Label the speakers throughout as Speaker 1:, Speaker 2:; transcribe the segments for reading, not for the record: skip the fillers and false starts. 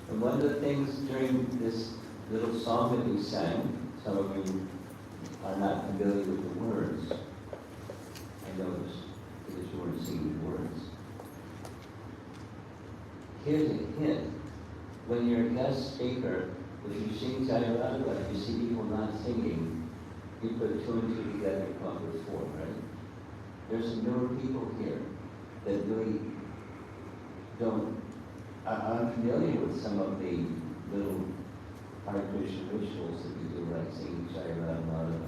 Speaker 1: And one of the things during this little song that we sang, some of you are not familiar with the words. I noticed because you weren't singing the words. Here's a hint. When you're a guest speaker, if you sing Jayaragha, if you see people not singing, you put two and two together and come up with four, right? There's some newer people here that really aren't familiar with some of the little Hare Krishna rituals that we do, like singing Jayaragha.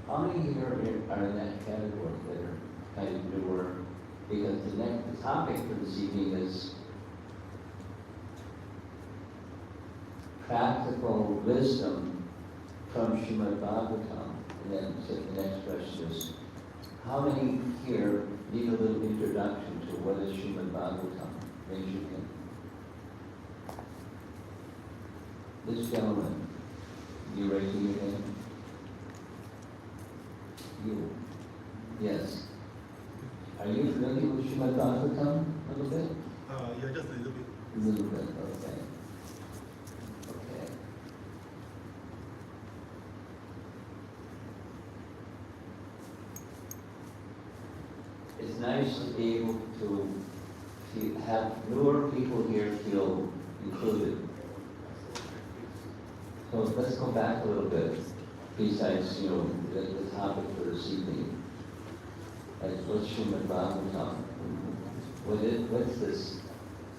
Speaker 1: How many here are in that category that are kind of newer? Because the topic for this evening is practical wisdom from Srimad Bhagavatam. And then so the next question is, how many here need a little introduction to what is Srimad Bhagavatam? Raise your hand. This gentleman, you raising your hand? You. Yes. Are you familiar with Srimad Bhagavatam a little bit?
Speaker 2: Yeah, just a little bit.
Speaker 1: A little bit, okay. Okay. It's nice to be able to have newer people here feel included. So let's go back a little bit, besides, the topic for this evening. What's Srimad Bhagavatam? What's this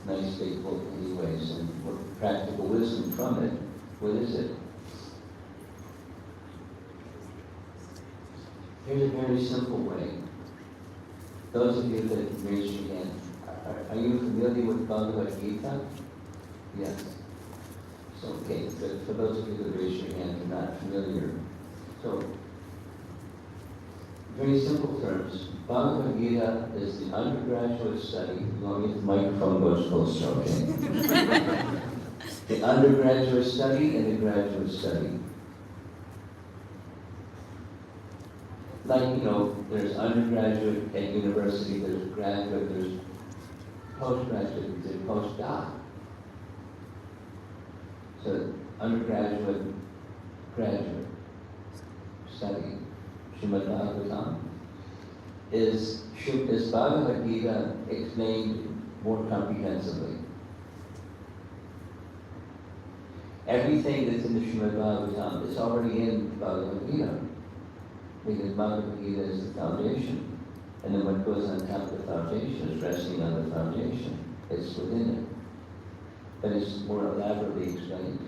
Speaker 1: nice big book anyways, and what practical wisdom from it? What is it? Here's a very simple way. Those of you that raised your hand, are you familiar with Bhagavad Gita? Yes. So, okay, but for those of you that raised your hand and are not familiar, so, very simple terms, Bhagavad Gita is the undergraduate study, as long as the microphone goes closer, okay? The undergraduate study and the graduate study. Like, there's undergraduate at university, there's graduate, there's postgraduate, there's postdoc. So, undergraduate, graduate study. Srimad Bhagavatam is Bhagavad Gita explained more comprehensively. Everything that's in the Srimad Bhagavatam is already in Bhagavad Gita, because Bhagavad Gita is the foundation, and then what goes on top of the foundation is resting on the foundation. It's within it, but it's more elaborately explained.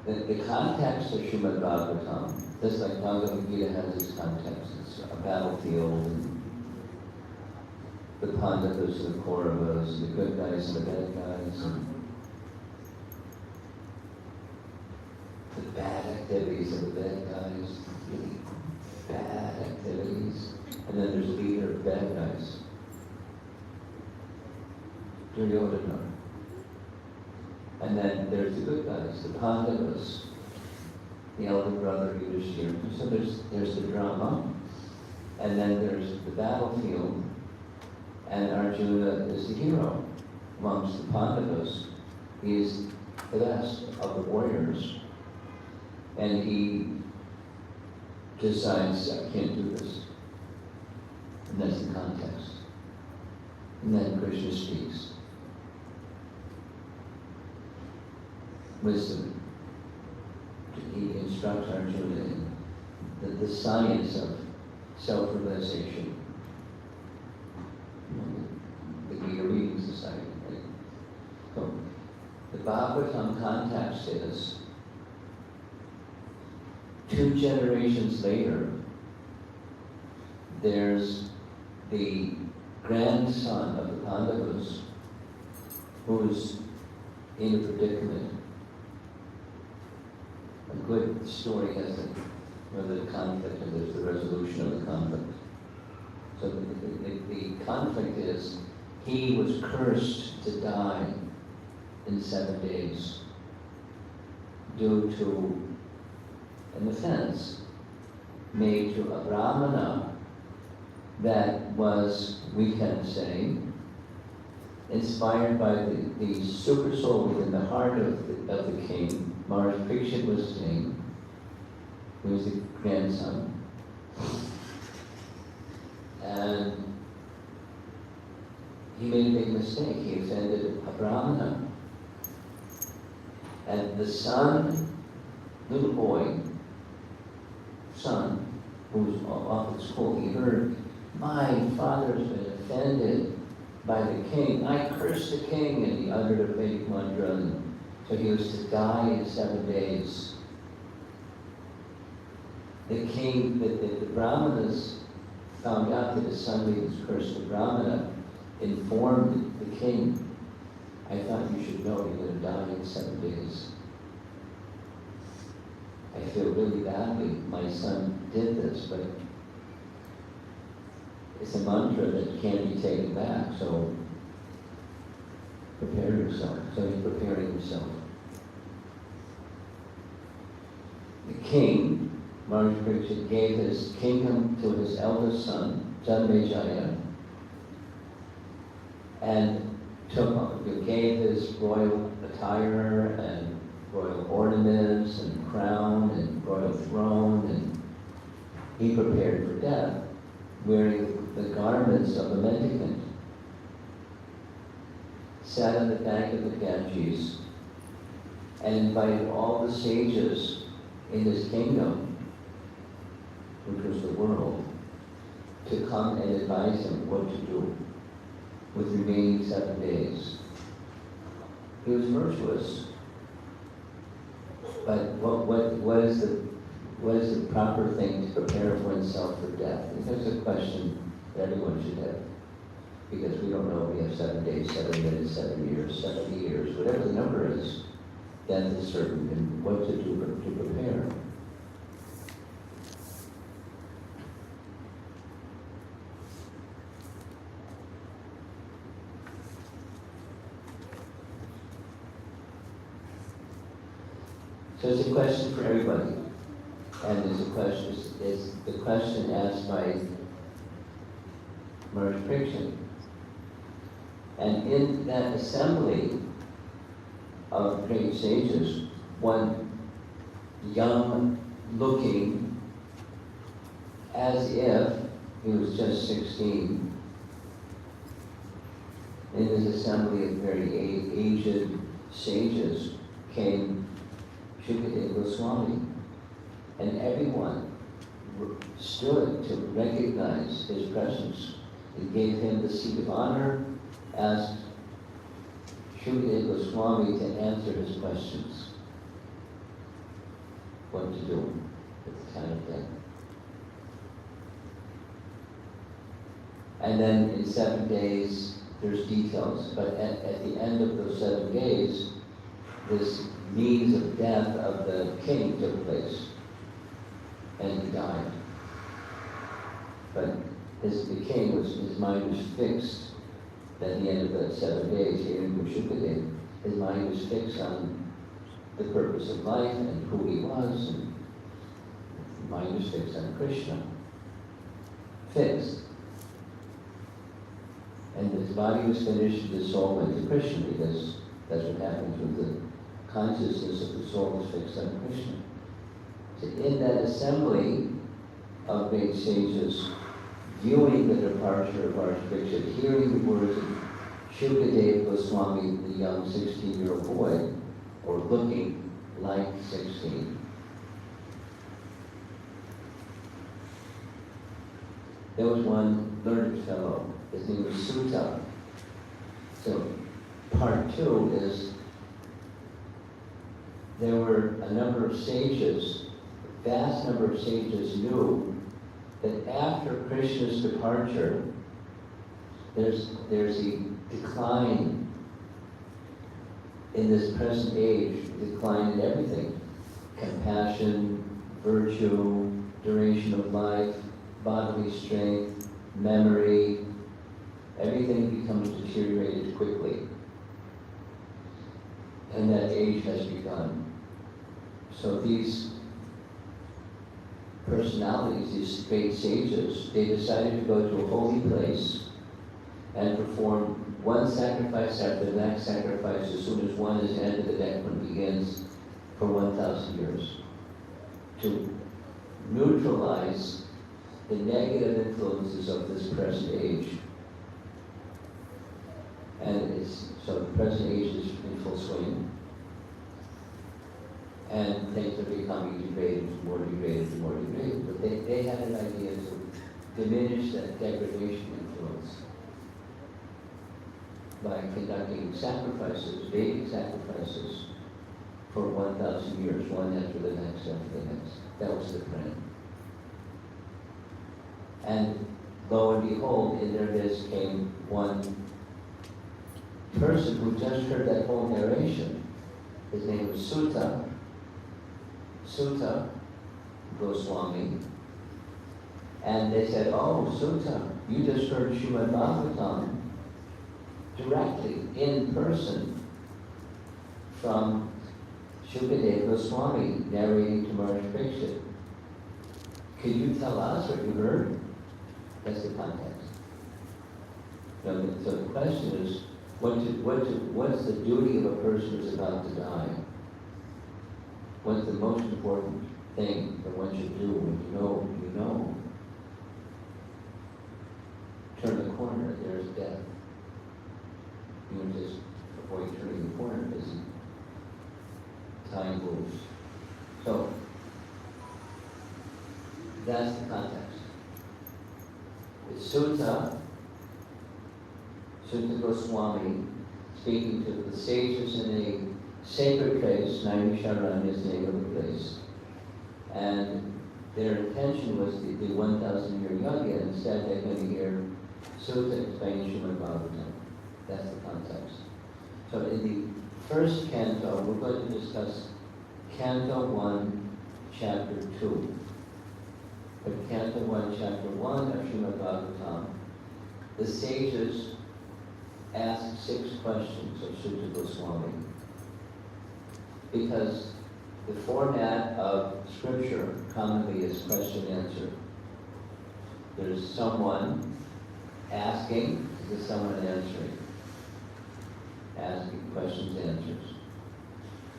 Speaker 1: The context of Srimad Bhagavatam, just like Bhagavad Gita has its context, it's a battlefield, and the Pandavas and the Kauravas, the good guys and the bad guys, and the bad activities of the bad guys, really bad activities, and then there's a leader of bad guys, Duryodhana. And then there's the good guys, the Pandavas, the elder brother Yudhishthira. So there's the drama, and then there's the battlefield, and Arjuna is the hero amongst the Pandavas. He is the best of the warriors, and he decides, I can't do this. And that's the context. And then Krishna speaks. Wisdom. He instructs Arjuna in the science of self-realization. The Gita Reading Society, right? So, the Bhagavatam context is 2 generations later, there's the grandson of the Pandavas who's in a predicament. A good story has the conflict, and there's the resolution of the conflict. So the conflict is, he was cursed to die in 7 days due to an offense made to a Brahmana that was, we can say, inspired by the super soul within the heart of the king. Maharaj Parikshit was his name. He was the grandson. And he made a big mistake. He offended a Brahmana. And the son, little boy, son, who was off at school, he heard, my father's been offended by the king. I cursed the king, and he uttered a Vedic mantra, and so he was to die in 7 days. The king, the Brahmanas found out that his son was cursed the Brahmana. informed the king, I thought you should know you're going to die in 7 days. I feel really badly. My son did this, but it's a mantra that can't be taken back, so prepare yourself. So he's preparing himself. The king, Maharaj Parikshit, gave his kingdom to his eldest son, Janmejaya, and gave his royal attire and royal ornaments and crown and royal throne, and he prepared for death, wearing the garments of a mendicant. Sat on the bank of the Ganges and invited all the sages in his kingdom, which was the world, to come and advise him what to do with the remaining 7 days. He was virtuous, but what is the proper thing to prepare for oneself for death? And that's a question that everyone should have, because we don't know if we have 7 days, 7 minutes, 7 years, 70 years, whatever the number is, death is certain, and what to do to prepare. So it's a question for everybody, and there's a question. It's the question asked by Maharaj Parikshit. And in that assembly of great sages, one young looking, as if he was just 16, in this assembly of very aged sages came Shukadeva Swami, and everyone stood to recognize his presence. He gave him the seat of honor, asked Shukadeva Swami to answer his questions. What to do at the time of death. And then in 7 days, there's details, but at the end of those 7 days, this means of death of the king took place, and he died. But the king his mind was fixed. At the end of the 7 days, hearing from Shukadeva, his mind was fixed on the purpose of life and who he was, and his mind was fixed on Krishna. Fixed. And his body was finished, his soul went to Krishna, because that's what happens with the consciousness of the soul is fixed on Krishna. So in that assembly of great sages, viewing the departure of Maharaj Parikshit, hearing the words of Shukadeva Goswami, the young 16-year-old boy, or looking like 16, there was one learned fellow. His name was Sutta. So part 2 is there were a number of sages, a vast number of sages knew that after Krishna's departure, there's a decline in this present age, decline in everything. Compassion, virtue, duration of life, bodily strength, memory, everything becomes deteriorated quickly. And that age has begun. So these personalities, these great sages, they decided to go to a holy place and perform one sacrifice after the next sacrifice as soon as one is ended, the next one begins for 1,000 years, to neutralize the negative influences of this present age. And so the present age is in full swing. And things are becoming degraded, more degraded, more degraded. But they had an idea to diminish that degradation influence by conducting sacrifices, daily sacrifices, for 1,000 years, one after the next after the next. That was the plan. And lo and behold, in their midst came one person who just heard that whole narration, his name was Sutta Goswami, and they said, "Oh, Sutta, you just heard Srimad Bhagavatam directly, in person, from Shukadeva Goswami narrating to Maharaj Parikshit. Could you tell us what you heard?" That's the context. So the question is, what's the duty of a person who's about to die? What's the most important thing that one should do when you know? Turn the corner, there's death. You would just avoid turning the corner because time moves. So, that's the context. It's Sutta Goswami speaking to the sages in a sacred place, Naimisharanya is the name of the place. And their intention was the 1,000-year yajna, and instead they're going to hear Sutta explaining Srimad Bhagavatam. That's the context. So in the first canto, we're going to discuss Canto 1, Chapter 2. But Canto 1, Chapter 1 of Srimad Bhagavatam, the sages ask 6 questions of Sutta Goswami. Because the format of scripture commonly is question-answer. There's someone asking, there's someone answering. Asking questions, answers.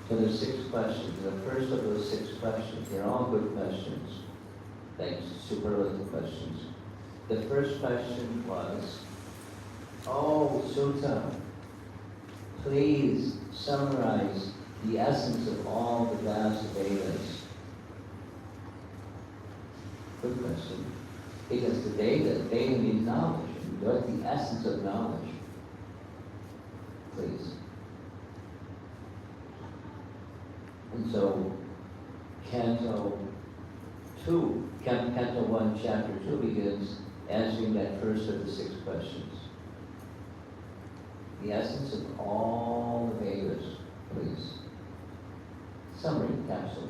Speaker 1: So there's 6 questions. The first of those 6 questions, they're all good questions. Thanks, superlative questions. The first question was, "Oh, Sutta, please summarize the essence of all the vast Vedas." Good question. Because the Veda means knowledge. What's the essence of knowledge? Please. And so, Canto 1, Chapter 2 begins answering that first of the 6 questions. The essence of all the Vedas, please. Summary, capsule.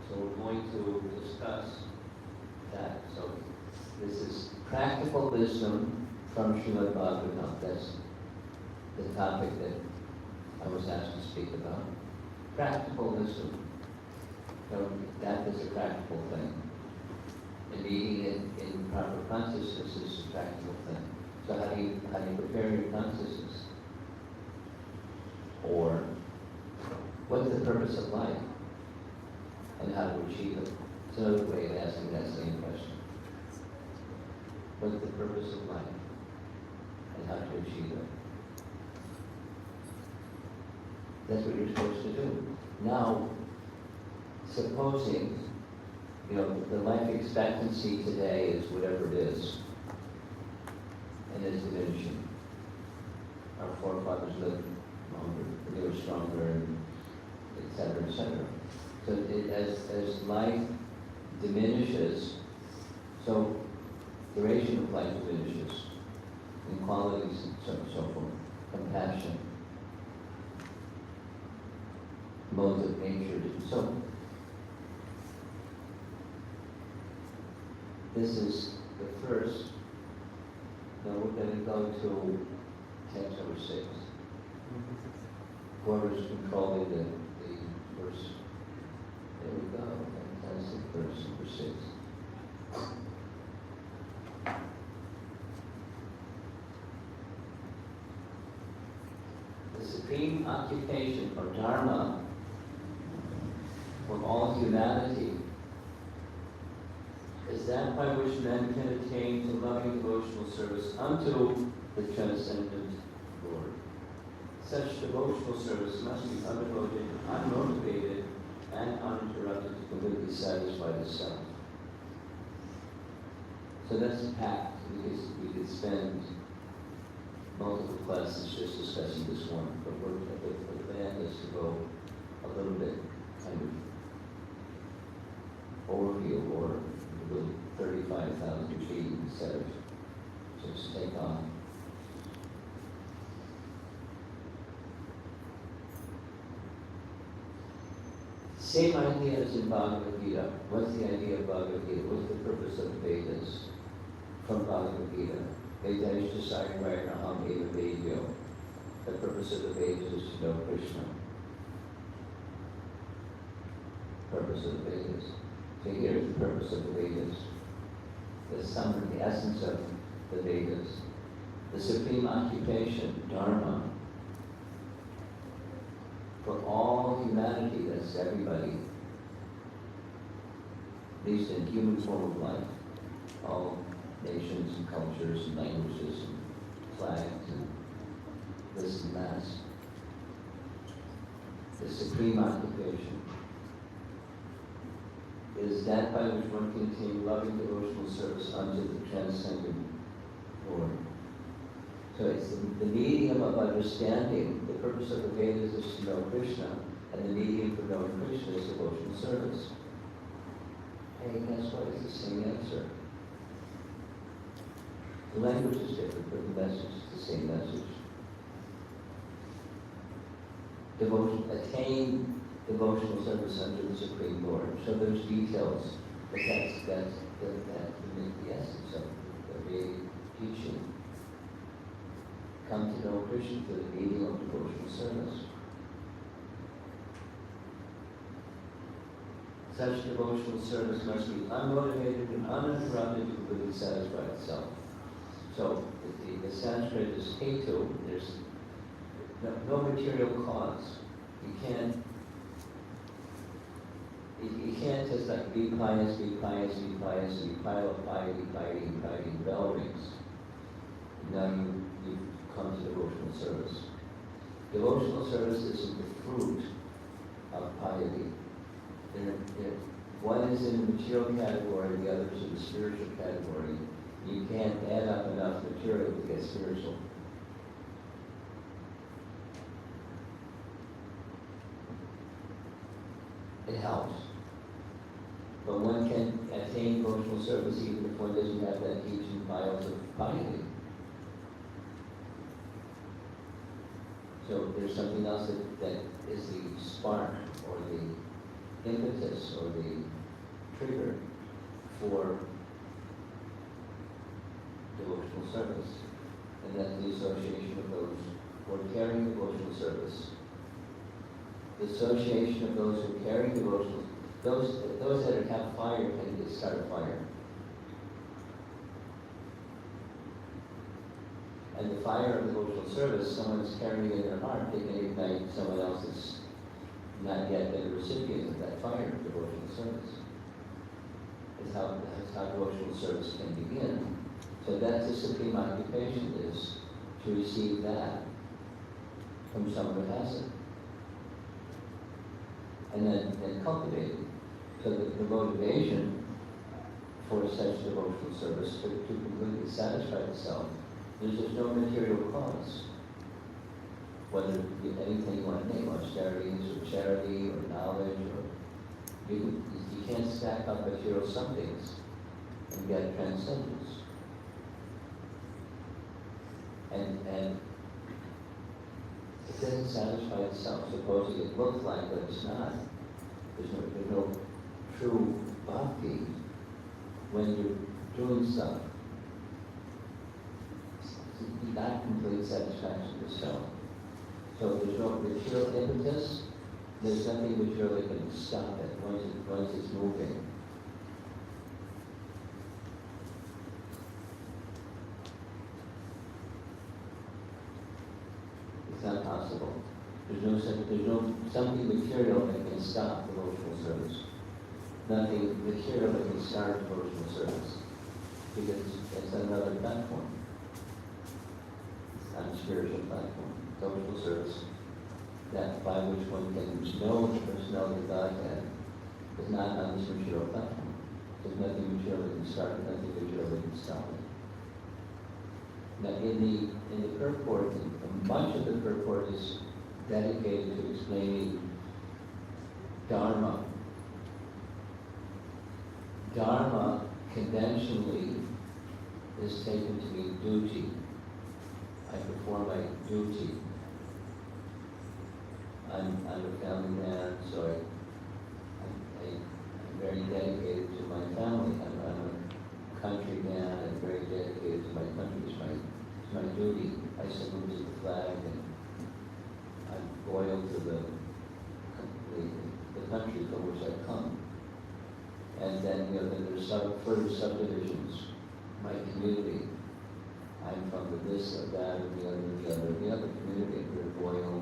Speaker 1: So we're going to discuss that. So this is practical wisdom from Srimad Bhagavatam. That's the topic that I was asked to speak about. Practical wisdom. So that is a practical thing. And eating it in proper consciousness is a practical thing. So how do you prepare your consciousness? Or what's the purpose of life? And how to achieve it? It's another way of asking that same question. What's the purpose of life? And how to achieve it? That's what you're supposed to do. Now, supposing, the life expectancy today is whatever it is, and it's diminishing. Our forefathers lived longer, they were stronger, and et cetera, et cetera. So as life diminishes, so duration of life diminishes, and qualities and so forth, compassion, modes of nature. So this is the first. Now we're going to go to text number 6. Whoever's controlling the verse. There we go. Fantastic. Verse number 6. The supreme occupation or dharma of all humanity is that by which men can attain to loving devotional service unto the transcendent Lord. Such devotional service must be undevoted, unmotivated, and uninterrupted to completely satisfy the self. So that's packed. We could spend multiple classes just discussing this one, but the plan is to go a little bit kind of overview or with 35,000 feet instead of just take on Same idea as in Bhagavad Gita. What's the idea of Bhagavad Gita? What's the purpose of the Vedas from Bhagavad Gita? Vedashta Sarvarnaham Eva Vedyo. The purpose of the Vedas is to know Krishna. Purpose of the Vedas. So here's the purpose of the Vedas. The summary, the essence of the Vedas. The supreme occupation, Dharma, for all humanity, that's everybody, at least in human form of life, all nations and cultures and languages and flags and this and that. The supreme occupation is that by which one can attain loving devotional service unto the transcendent Lord. So it's the medium of understanding. The purpose of the Vedas is to know Krishna, and the medium for knowing Krishna is devotional service. Hey, guess what? It's the same answer. The language is different, but the message is the same message. Attain devotional service under the Supreme Lord. So there's details, but that's the essence of the Vedic teaching. Come to know Krishna through the medium of devotional service. Such devotional service must be unmotivated and uninterrupted to really satisfy itself. So the Sanskrit is hetu, there's no material cause. You can't just like be pious, and you pile up piety, bell rings. Now you come to devotional service. Devotional service isn't the fruit of piety. One is in the material category, the other is in the spiritual category. You can't add up enough material to get spiritual. It helps. But one can attain devotional service even if one doesn't have that teaching piles of piety. So there's something else that is the spark or the impetus or the trigger for devotional service. And that's the association of those who are carrying devotional service. The association of those who carry devotional, those that have fire can start a fire. And the fire of devotional service, someone is carrying in their heart, they can ignite someone else that's not yet been a recipient of that fire of devotional service. That's how devotional service can begin. So that's the supreme occupation, is to receive that from someone who has it. And then cultivate it. So the motivation for such devotional service to completely satisfy itself, there's just no material cause. Whether it be anything you want to name, austerities or charity or knowledge, or you can't stack up material somethings and get transcendence. And it doesn't satisfy itself. Supposing it looks like, but it's not. There's no true bhakti when you're doing stuff. It's not complete satisfaction of yourself. So if there's no material impetus, there's nothing material that can stop it once it's moving. It's not possible. There's no something material that can stop devotional service. Nothing material that can start devotional service. Because it's another platform. It's not a spiritual platform. Devotional service, that by which one can know the personality of Godhead, is not on this material platform. There's nothing material that can start it, nothing material that can stop it. Now in the purport, much of the purport is dedicated to explaining Dharma. Dharma conventionally is taken to mean duty. I perform my duty. I'm a family man, so very dedicated to my family. I'm a country man and very dedicated to my country. It's my duty. I salute to the flag and I'm loyal to the country from which I come. And then, then there's further subdivisions. My community, I'm from the this or that or the other. The other community, I'm very loyal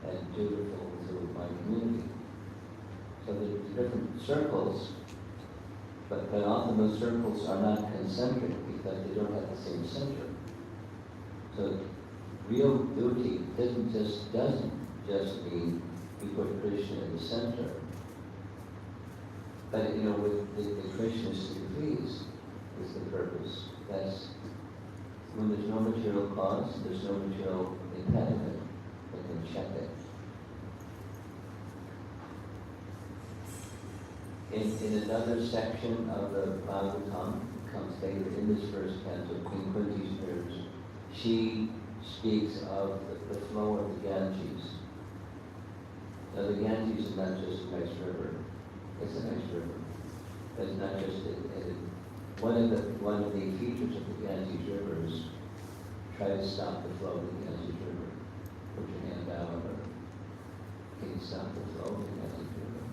Speaker 1: and dutiful to my community. So there's different circles, but often those circles are not concentric because they don't have the same center. So real duty doesn't just mean you put Krishna in the center. But with the Krishna's to be pleased is the purpose. That's when there's no material cause, there's no material impediment that can check it. In another section of the Bhagavatam, comes later in this first canto, Queen Kunti's prayers, she speaks of the flow of the Ganges. Now the Ganges is not just a nice river. It's a nice river. But it's not just one of the features of the Ganges River is try to stop the flow of the Ganges River. Put your hand out, or can you stop the flow of the Ganges River?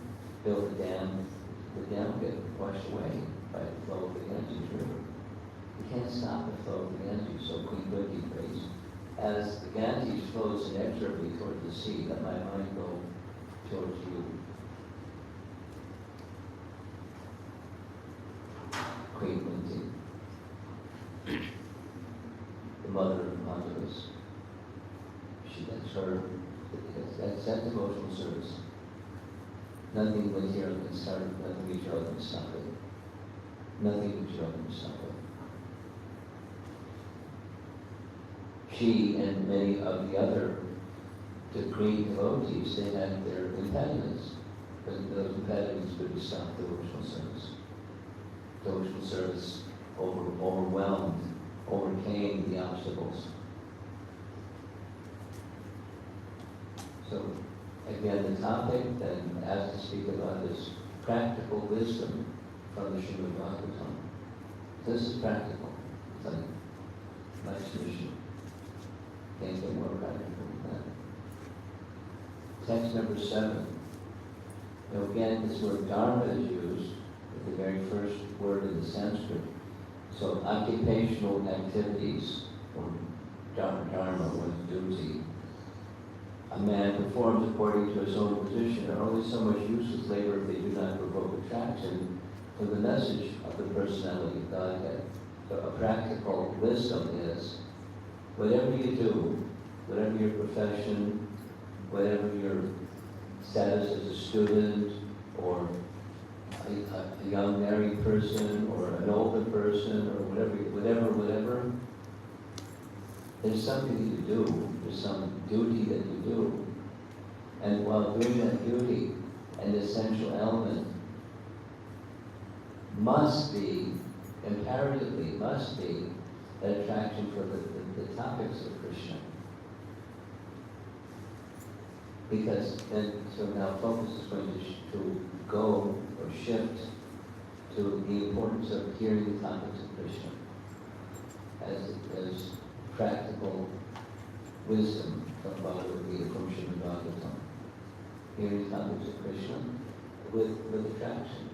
Speaker 1: Build a dam. The dam will get washed away by the flow of the Ganges River. You can't stop the flow of the Ganges, so Queen Kunti prays. As the Ganges flows inexorably toward the sea, let my mind go towards you. Queen Kunti, the mother of Pandavas. That's devotional service. Nothing material can start it, nothing material can stop it. Nothing material can stop it. She and many of the other great devotees, they had their impediments, but those impediments could stop devotional service. Devotional service overcame the obstacles. So, again, the topic then asked to speak about is practical wisdom from the Srimad Bhagavatam. This is practical. It's like nice mission. Can't get more practical than that. Text number 7. Now again, this word dharma is used with the very first word in the Sanskrit. So occupational activities, or dharma, one's duty. A man performs according to his own position, and only so much useless labor if they do not provoke attraction to the message of the personality of Godhead. So a practical wisdom is, whatever you do, whatever your profession, whatever your status as a student, or a young married person, or an older person, or whatever, there's something that you do, there's some duty that you do. And while doing that duty, an essential element imperatively must be an attraction for the topics of Krishna. Because then, so now focus is going to go or shift to the importance of hearing the topics of Krishna as practical wisdom from Bhagavad Gita, from Srimad Bhagavatam. Hearing the topics of Krishna with attraction.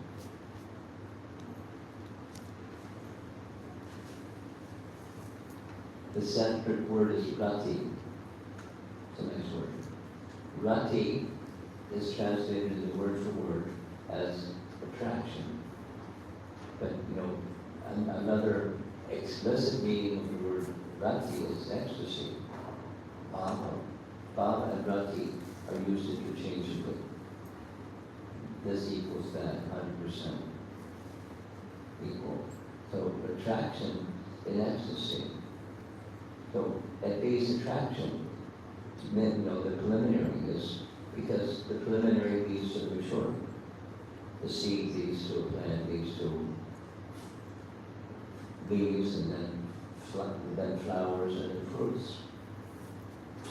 Speaker 1: The Sanskrit word is rati. It's a nice word. Rati is translated word for word as attraction. But another explicit meaning of the word rati is ecstasy. Bhava and rati are used interchangeably. This equals that 100% equal. So attraction in ecstasy. So at base attraction, the preliminary is, because the preliminary leads to the mature. The seed leads to a plant, leads to leaves, and then flowers, and then fruits.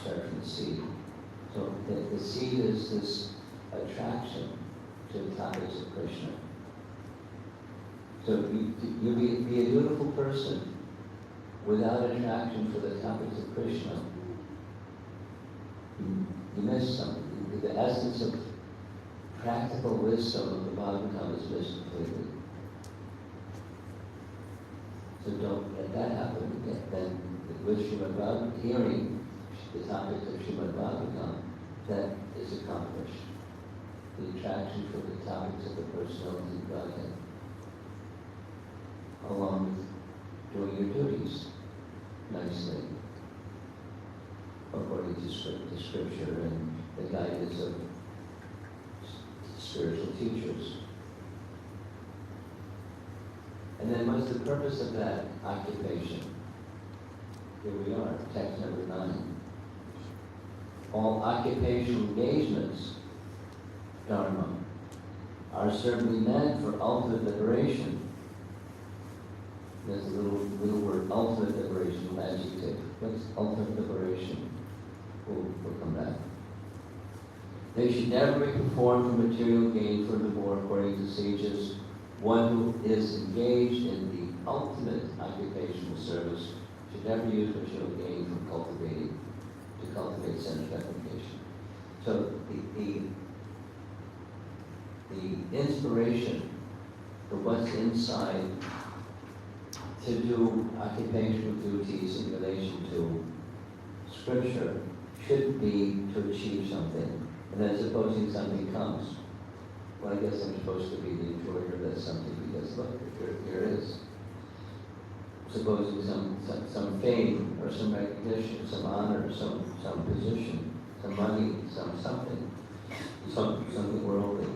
Speaker 1: Start from the seed. So the seed is this attraction to the topics of Krishna. So you be a beautiful person without attraction for the topics of Krishna. You miss something. The essence of practical wisdom of the Bhagavatam is missed completely. So don't let that happen. Then with Srimad Bhagavatam, hearing the topics of Srimad Bhagavatam, that is accomplished. The attraction for the topics of the personality of Godhead, along with doing your duties nicely, according to scripture and the guidance of spiritual teachers. And then what's the purpose of that occupation? Here we are, text number 9. All occupational engagements, Dharma, are certainly meant for ultimate liberation. There's a little word, ultimate liberation, adjective. What's ultimate liberation? We'll come back. They should never be performed for material gain. Furthermore, according to sages, one who is engaged in the ultimate occupational service should never use material gain to cultivate sense gratification. So the inspiration for what's inside to do occupational duties in relation to scripture should be to achieve something. And then supposing something comes, well, I guess I'm supposed to be the enjoyer of that something because look, here it is. Supposing some fame or some recognition, some honor, some position, some money, something worldly.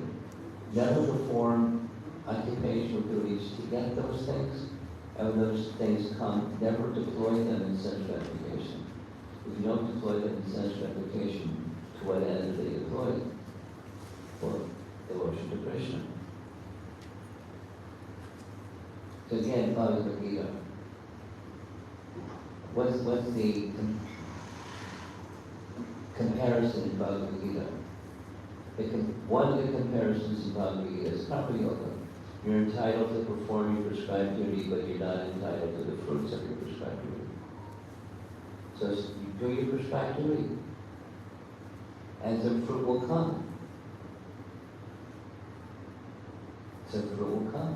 Speaker 1: Never perform occupational duties to get those things, and when those things come, never deploy them in sense gratification. If you don't deploy them in sense gratification, to what end are they deployed? For devotion to Krishna. So again, Bhagavad Gita. What's the comparison in Bhagavad Gita? One of the comparisons in Bhagavad Gita is Karma Yoga. You're entitled to perform your prescribed duty, but you're not entitled to the fruits of your prescribed duty. So you do your prescribed duty, and some fruit will come. Some fruit will come.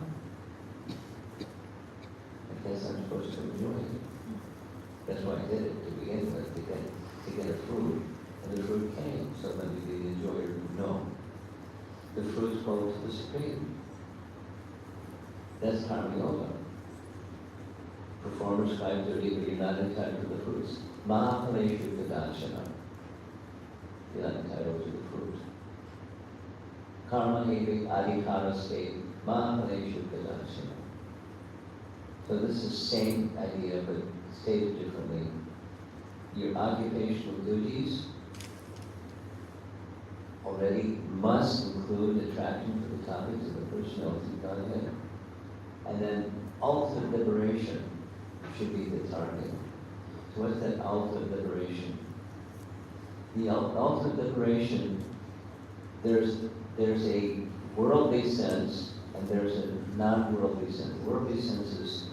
Speaker 1: I guess I'm supposed to enjoy it. That's why I did it to begin with, to get a fruit. And the fruit came, so let me be the enjoyer. No. The fruits go to the Supreme. That's Karma Yoga. Perform prescribed duty, but you're not entitled to the fruits. Mahapaleshu Kadachana. You're not entitled to the fruit. Karma Hevi Adhikara state. Mahapaleshu Kadachana. So this is the same idea, but stated differently. Your occupational duties already must include attraction to the topics of the personality of Godhead. And then ultimate liberation should be the target. So what's that ultimate liberation? The ultimate liberation, there's a worldly sense and there's a non-worldly sense. Worldly sense is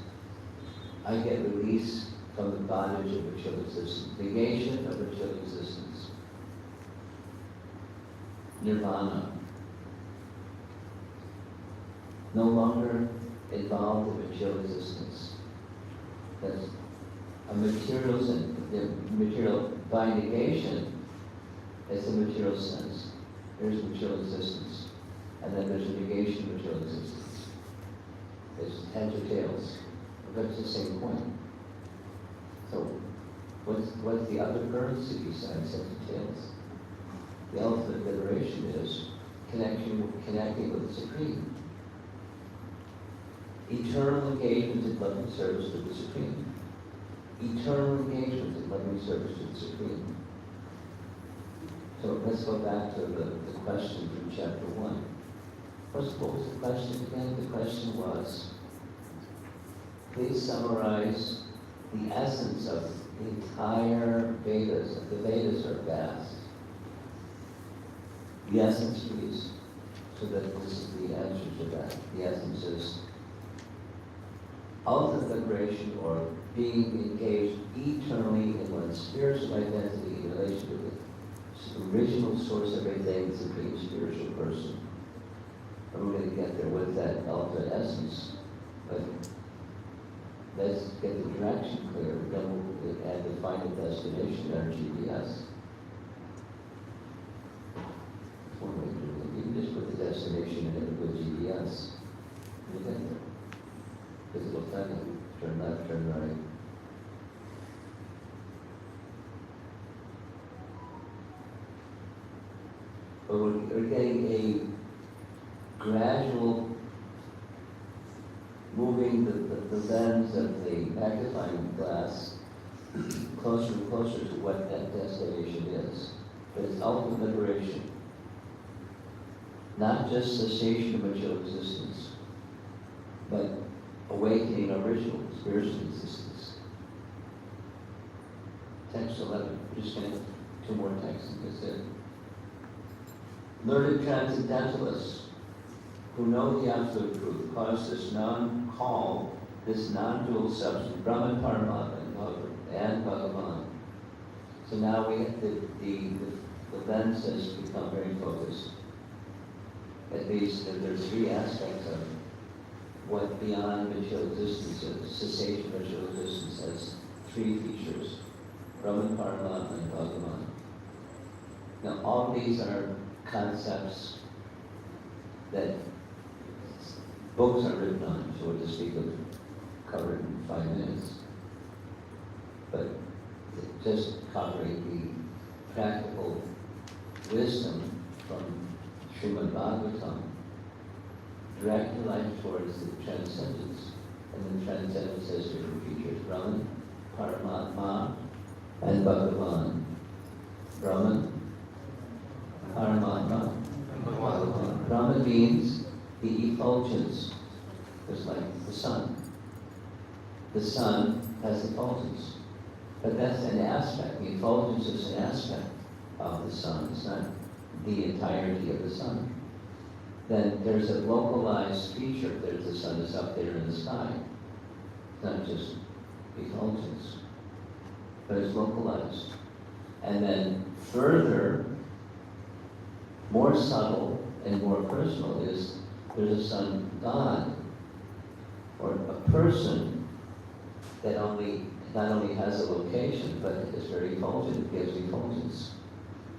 Speaker 1: I get release from the bondage of material existence, negation of material existence, nirvana, no longer involved in material existence. That's a material sense. The material by negation is the material sense. There's material existence, and then there's a negation of material existence. There's heads or tails, but it's the same point. So, what's the other currency besides heads and tails? The ultimate liberation is connecting with the Supreme. Eternal engagement in loving service to the Supreme. Eternal engagement in loving service to the Supreme. So let's go back to the question from chapter 1. What was the question again? The question was, please summarize the essence of the entire Vedas. The Vedas are vast. The essence, please, so that this is the answer to that. The essence is ultimate liberation or being engaged eternally in one's spiritual identity in relation to the original source of everything, the supreme spiritual person. And we're going to get there with that ultimate essence. But let's get the direction clear. Then we'll add the final destination, our GPS. That's one way to do it. You can just put the destination in it with GPS. You'll get there. Because it'll tell you, turn left, turn right. But we're getting a gradual moving the lens of the magnifying glass closer and closer to what that destination is. But it's ultimate liberation. Not just cessation of material existence, but awakening original spiritual existence. Text 11. We're just going to two more texts and that's it. Learned transcendentalists who know the absolute truth cause this non-dual substance, Brahman, Paramatma, and Bhagavan. So now we have the lens has become very focused. At least there's three aspects of what beyond material existence is. Cessation of material existence has three features: Brahman, Paramatma, and Bhagavan. Now all these are concepts that books are written on, so to speak, of covered in 5 minutes. But just covering the practical wisdom from Srimad Bhagavatam, direct your life towards the transcendence. And the transcendence has different features: Brahman, Paramatma, and Bhagavan. Brahman, Paramatma, Bhagavan. Brahman means the effulgence, just like the sun. The sun has effulgence, but that's an aspect. The effulgence is an aspect of the sun. It's not the entirety of the sun. Then there's a localized feature. There's the sun is up there in the sky. It's not just effulgence, but it's localized. And then further, more subtle and more personal is there's a sun god, or a person that not only has a location, but is very effulgent, gives effulgence.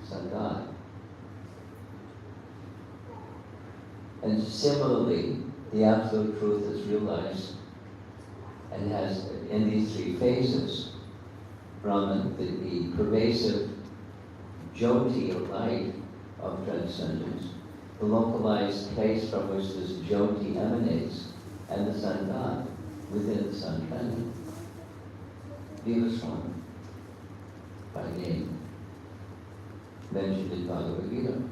Speaker 1: Sun god. And similarly, the absolute truth is realized and has in these three phases: Brahman, the pervasive jyoti or light of transcendence, the localized place from which this jyoti emanates, and the sun god within the sun planet. Swami, by name, mentioned in Bhagavad Gita.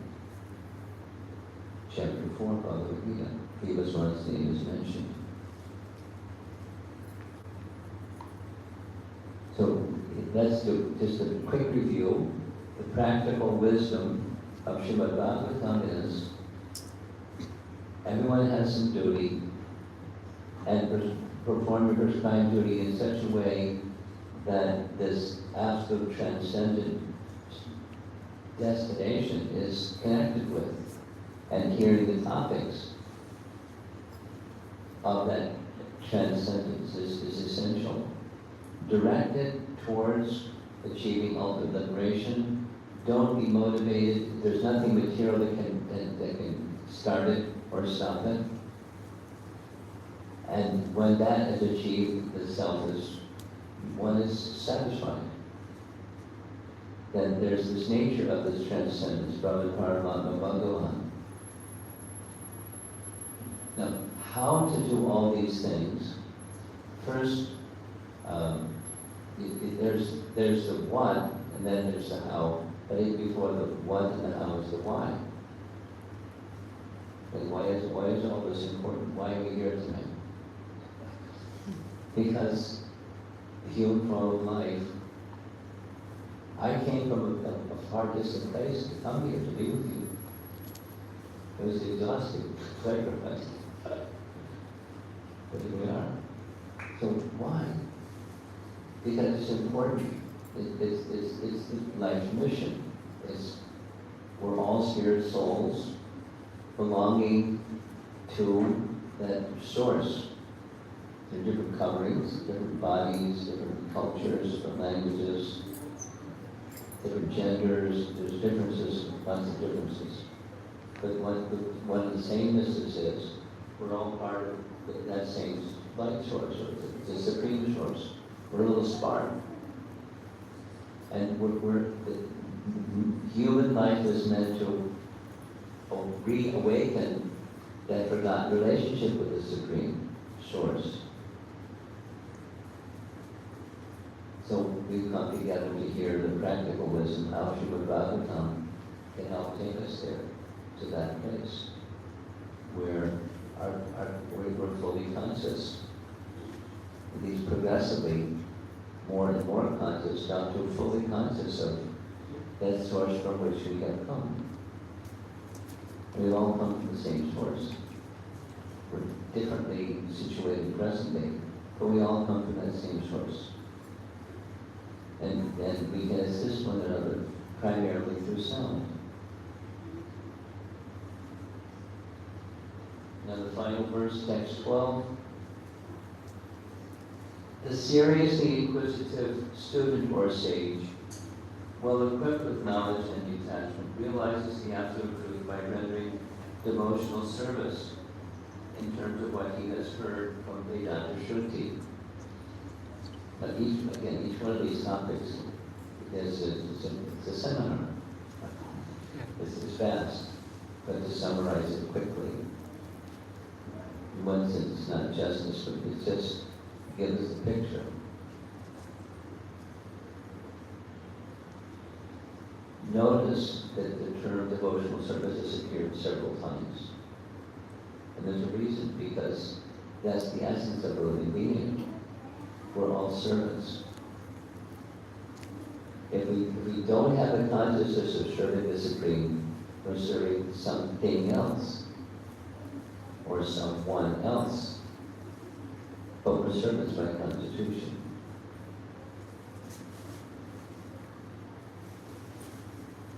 Speaker 1: Chapter 4, Bhagavad Gita. Swami's name is mentioned. So let's do just a quick review. The practical wisdom of Srimad Bhagavatam is everyone has some duty, and perform your prescribed duty in such a way that this absolute transcendent destination is connected with, and hearing the topics of that transcendence is essential. Directed towards achieving ultimate liberation. Don't be motivated. There's nothing material that can start it or stop it. And when that is achieved, one is satisfied. Then there's this nature of this transcendence, Brahman, Paramatma, Bhagavan. Now, how to do all these things? First, there's the what, and then there's the how. But before the what and the how is the why. And why is all this important? Why are we here tonight? Because the human flow of life. I came from a far distant place to come here to be with you. It was exhausting, sacrifice. But here we are. So why? Because it's important. It's life's mission. We're all spirit souls belonging to that source. There are different coverings, different bodies, different cultures, different languages, different genders. There's differences, lots of differences. But one of the samenesses is we're all part of that same light source, or the supreme source. We're a little spark. And human life is meant to reawaken that forgotten relationship with the supreme source. So we've come together to hear the practical wisdom, how Srimad Bhagavatam can help take us there, to that place, where we're fully conscious. At least progressively, more and more conscious, down to fully conscious of that source from which we have come. We all come from the same source. We're differently situated presently, but we all come from that same source. And we can assist one another primarily through sound. Now the final verse, text 12. The seriously inquisitive student or sage, well equipped with knowledge and detachment, realizes the absolute truth by rendering devotional service in terms of what he has heard from Vedanta Shruti. But each one of these topics it's a seminar. It's vast, but to summarize it quickly, in one sense, it's not justice, but it just gives us a picture. Notice that the term devotional service has appeared several times. And there's a reason, because that's the essence of a living being. We're all servants. If we don't have a consciousness of serving the Supreme, we're serving something else, or someone else. But we're servants by constitution.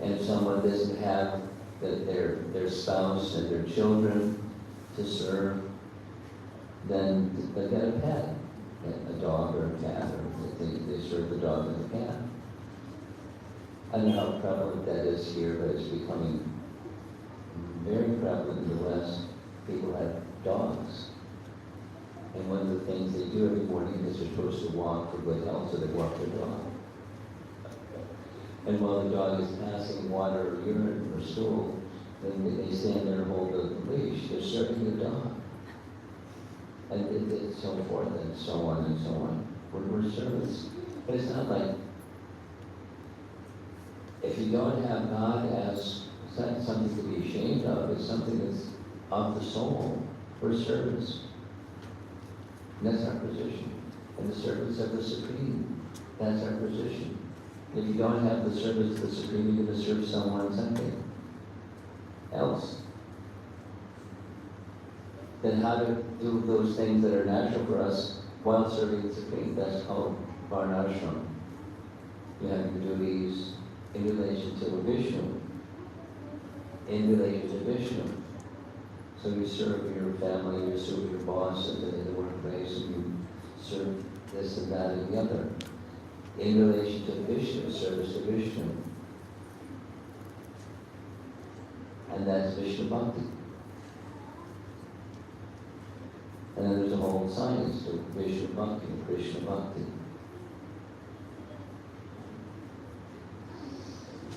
Speaker 1: And if someone doesn't have their spouse and their children to serve, then they've got a pet, a dog or a cat, or they serve the dog and the cat. I don't know how prevalent that is here, but it's becoming very prevalent in the West. People have dogs. And one of the things they do every morning is they're supposed to walk for good health, so they walk their dog. And while the dog is passing water or urine or stool, then they stand there and hold the leash. They're serving the dog. And so forth and so on and so on. We're servants. But it's not like, if you don't have God as, it's not something to be ashamed of, it's something that's of the soul. We're servants. And that's our position. And the servants of the Supreme, that's our position. If you don't have the service of the Supreme, you're going to serve someone, something else. Then how to do those things that are natural for us while serving the Supreme? That's called varnashram. You have your duties in relation to Vishnu. In relation to Vishnu. So you serve your family, you serve your boss in the workplace, and you serve this and that and the other. In relation to Vishnu, service to Vishnu. And that's Vishnu Bhakti. And then there's a whole science to Vishnu Bhakti and Krishna Bhakti.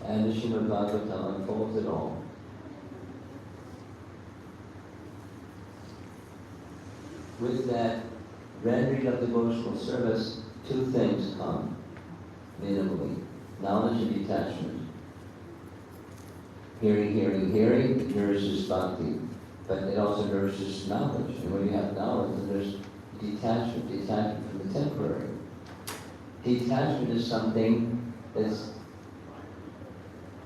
Speaker 1: And the Srimad Bhagavatam unfolds it all. With that rendering of devotional service, two things come, minimally. Knowledge and detachment. Hearing, hearing, hearing nourishes bhakti, but it also nourishes knowledge. And when you have knowledge, then there's detachment from the temporary. Detachment is something that's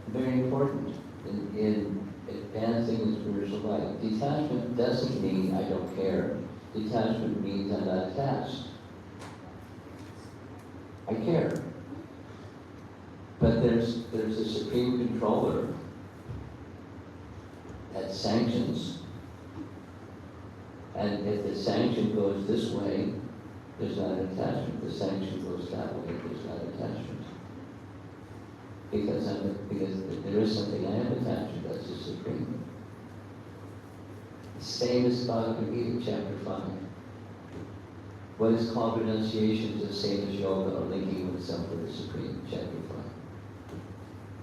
Speaker 1: very important in advancing in spiritual life. Detachment doesn't mean I don't care. Detachment means I'm not attached. I care. But there's a supreme controller that sanctions. And if the sanction goes this way, there's not an attachment. The sanction goes that way, there's not attachment. Because there is something I am attached to, that's the supreme. The same as Bhagavad Gita, chapter 5. What is called renunciation is the same as yoga, or linking oneself with the supreme, chapter 5.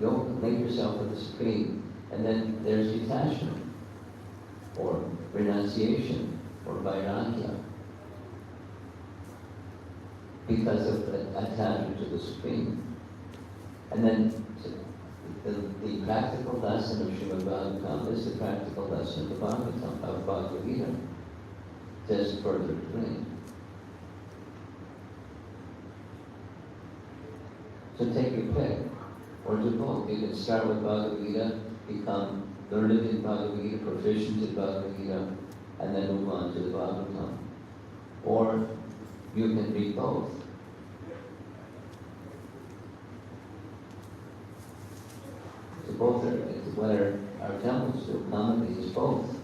Speaker 1: Yoga, link yourself with the supreme, and then there's detachment, or renunciation, or vairagya, because of the attachment to the supreme. And then the practical lesson of Srimad Bhagavatam is the practical lesson of the Bhagavatam, of Bhagavad Gita, just further explained. So take your pick, or do both. You can start with Bhagavad Gita, become learned in Bhagavad Gita, proficient in Bhagavad Gita, and then move on to the Bhagavatam. Or you can read both. So both are, it's what our temples do commonly, is both.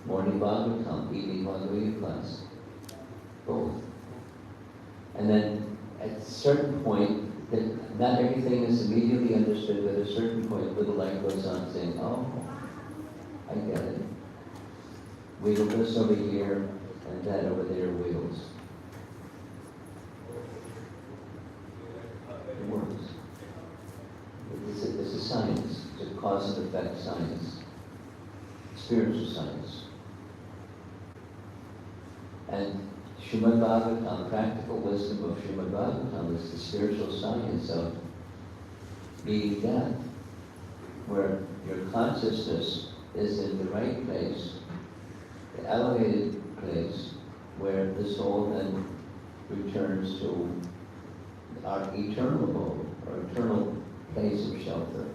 Speaker 1: Morning Bhagavatam, evening Bhagavad Gita class. Both. And then at a certain point, that not everything is immediately understood, but at a certain point, little light goes on saying, oh, I get it. Wheel this over here, and that over there wheels. It works. It's a science. It's a cause and effect science. Spiritual science. And Srimad Bhagavatam, practical wisdom of Srimad Bhagavatam, is the spiritual science of being death, where your consciousness is in the right place, the elevated place, where the soul then returns to our eternal abode, our eternal place of shelter,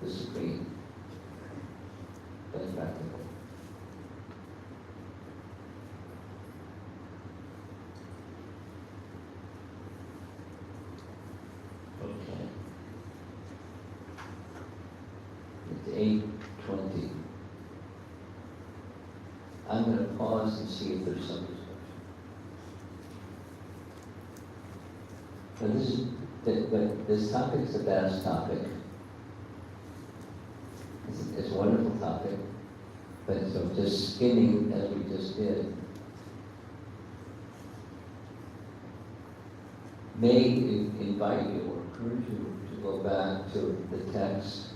Speaker 1: the Supreme. That's practical. Okay. It's 8:20. I'm going to pause and see if there's some discussion. But this topic is a vast topic. It's a wonderful topic. But so just skimming as we just did may invite you or encourage you to go back to the text,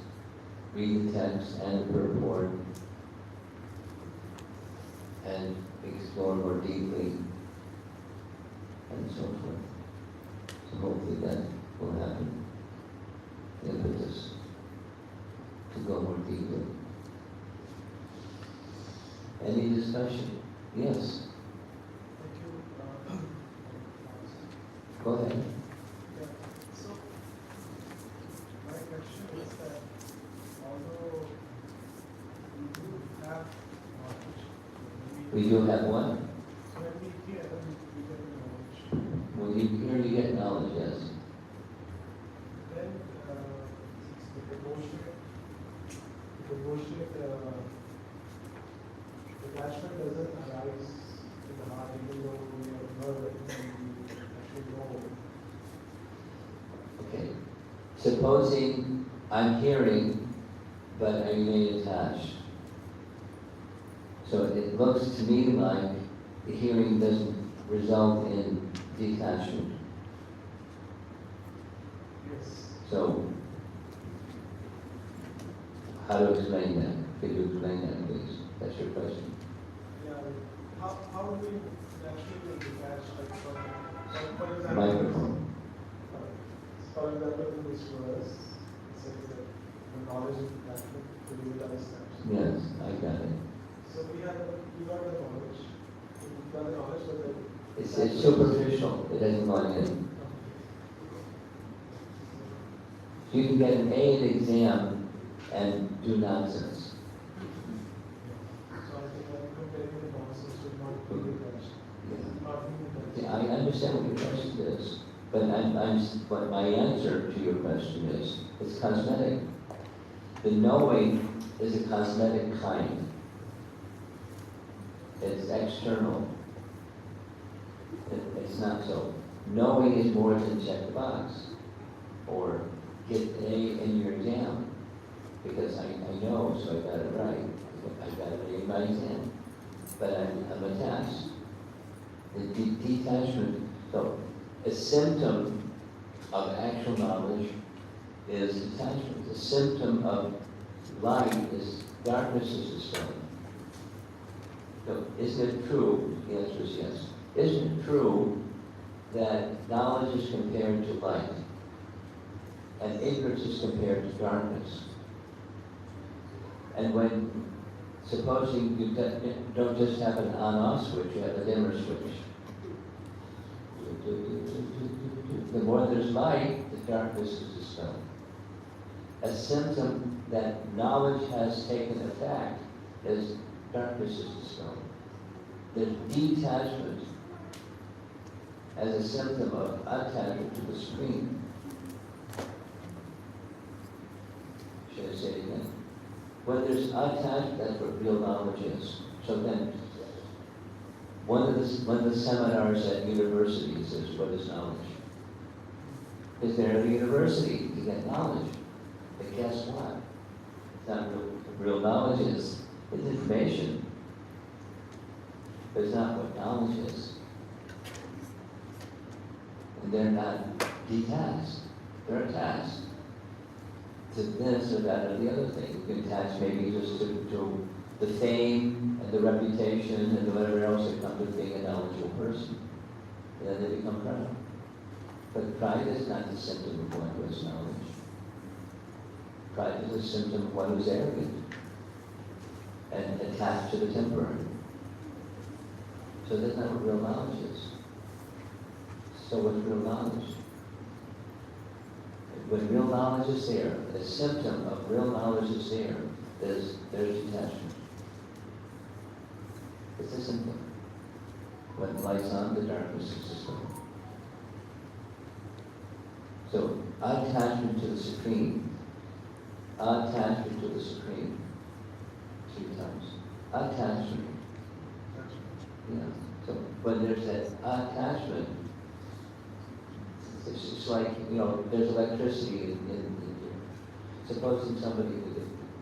Speaker 1: read the text and the purport, and explore more deeply, and so forth. So hopefully that will happen. The impetus to go more deeply. Any discussion? Yes.
Speaker 2: Thank you.
Speaker 1: Go ahead.
Speaker 2: Yeah. So, my question is that although we do have knowledge,
Speaker 1: We do have one.
Speaker 2: so when we hear, we get knowledge.
Speaker 1: When you hear, you get knowledge, yes.
Speaker 2: Then, the devotional attachment doesn't arise in the heart, even though we have heard it and we actually know.
Speaker 1: Okay. Supposing I'm hearing, but I remain attached. So it looks to me like the hearing doesn't result in detachment.
Speaker 2: Yes.
Speaker 1: So, how to explain that? Could you explain that, please? That's your question.
Speaker 2: Yeah, how do we naturally detach, like, for example,
Speaker 1: Microphone.
Speaker 2: for example, in this verse, it says that the knowledge is detachment to realize that.
Speaker 1: Yes, I got it.
Speaker 2: So we got the knowledge, but then
Speaker 1: It's superficial. It doesn't go in. You can get an A in the exam and do nonsense.
Speaker 2: So I think I'm comparing the nonsense to not being detached.
Speaker 1: Yeah.
Speaker 2: Not being detached.
Speaker 1: Yeah, I understand what your question is, but my answer to your question is, it's cosmetic. The knowing is a cosmetic kind. It's external. It's not so. Knowing is more than check the box or get an A in your exam because I know, so I got it right. I got an A in my exam, but I'm attached. The detachment. So a symptom of actual knowledge is detachment. The symptom of light is darkness is dispelling. So isn't it true? The answer is yes. Isn't it true that knowledge is compared to light and ignorance is compared to darkness? And when, supposing you don't just have an on-off switch, you have a dimmer switch. The more there's light, the darkness is dispelled. A symptom that knowledge has taken effect is darkness is dispelled. The detachment as a symptom of attachment to the Supreme. Should I say it again? When there's attachment, that's what real knowledge is. So then, one of the seminars at universities is what is knowledge? Is there at a university to get knowledge? But guess what? It's not real knowledge is. It's information. But it's not what knowledge is. And they're not detached. They're attached to this or that or the other thing. You can attach maybe just to the fame and the reputation and whatever else that comes with being a knowledgeable person. And then they become proud. But pride is not the symptom of one who has knowledge. Pride is a symptom of one who's arrogant and attached to the temporary. So that's not what real knowledge is. So what's real knowledge? When real knowledge is there, the symptom of real knowledge is there, there's detachment. It's a symptom. When light's on, the darkness is dispelled. So attachment to the Supreme. Attachment to the Supreme. 3 times. Attachment. Yeah. So when there's that attachment, it's just like, there's electricity in here. Supposing somebody with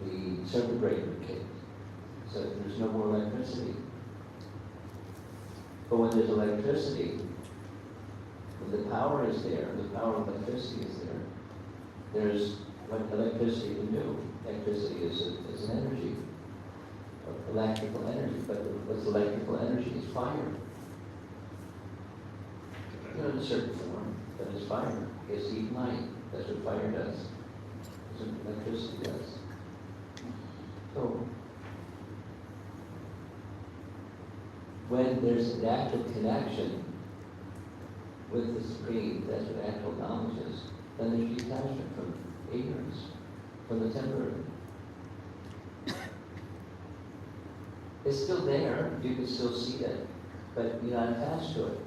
Speaker 1: the circuit breaker kicked, so there's no more electricity. But when there's electricity, when the power is there, the power of electricity is there, there's what electricity can do. Electricity is an energy, electrical energy, but what's electrical energy is fire. In a certain form, but it's fire. It's heat and light. That's what fire does. That's what electricity does. So, when there's an actual connection with the Supreme, that's what actual knowledge is, then there's detachment from ignorance, from the temporary. It's still there, you can still see it, but you're not attached to it.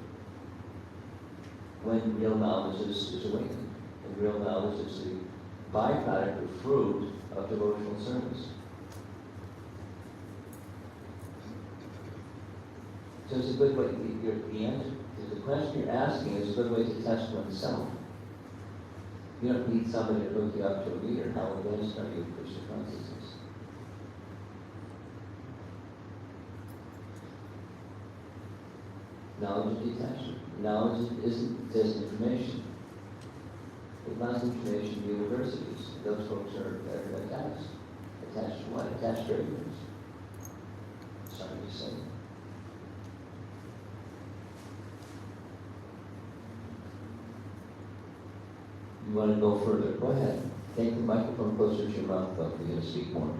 Speaker 1: When real knowledge is awakened, and real knowledge is the byproduct or fruit of devotional service. So it's a good way, the question you're asking is a good way to test oneself. You don't need somebody to hook you up to a meter. How advanced are you in Krishna consciousness? Knowledge of detachment. Knowledge isn't just information. It allows information in universities. Those folks are attached. Attached to what? Attached to ignorance. Sorry to say. You want to go further? Go ahead. Take the microphone closer to your mouth, though, for you to speak more.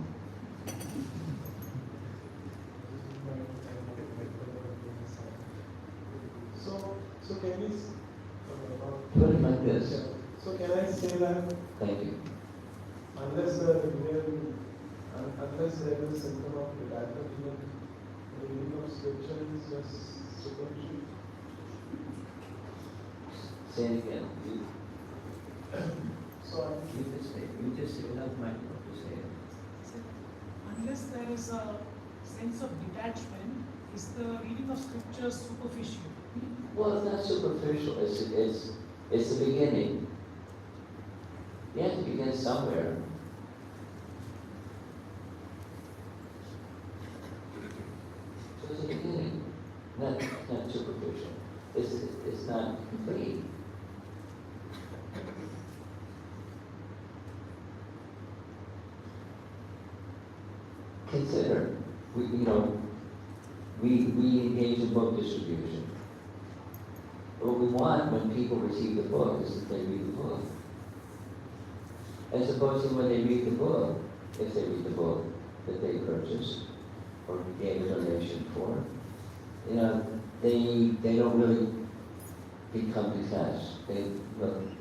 Speaker 2: So can we
Speaker 1: put it like this?
Speaker 2: So can I say that?
Speaker 1: Thank you.
Speaker 2: Unless there is a symptom of detachment, the meaning of scripture is just superficial.
Speaker 1: Say it again.
Speaker 2: So
Speaker 1: You just say without mind, you say it.
Speaker 3: So, unless there is a sense of detachment, is the reading of scripture superficial?
Speaker 1: Well, it's not superficial, it's the beginning. You have to begin somewhere. So it's the beginning, not superficial. It's not complete. Consider, we engage in book distribution. What we want when people receive the book is that they read the book. And supposing when they read the book, if they read the book that they purchased or gave a donation for, they don't really become detached. They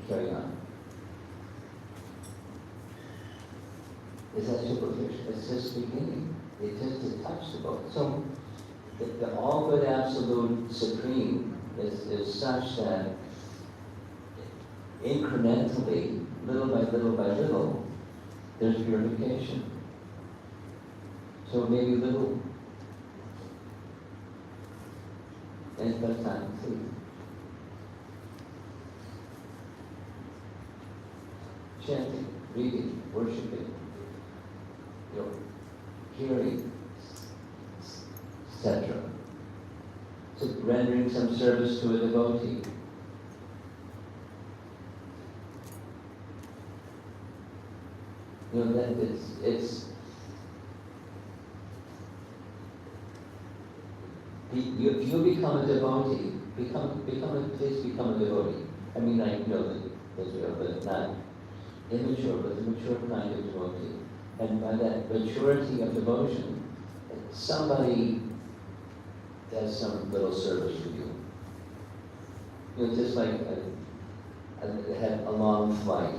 Speaker 1: carry on. Is that superficial? It's just beginning. It's just to touch the book. So the all good absolute supreme is such that incrementally, little by little, there's purification. So maybe little, and that's not complete. Chanting, reading, worshiping, hearing, etc. So rendering some service to a devotee. That you become a devotee. Please become a devotee. I mean, but not immature, but the mature kind of devotee. And by that maturity of devotion, somebody does some little service for you. Just like I had a long flight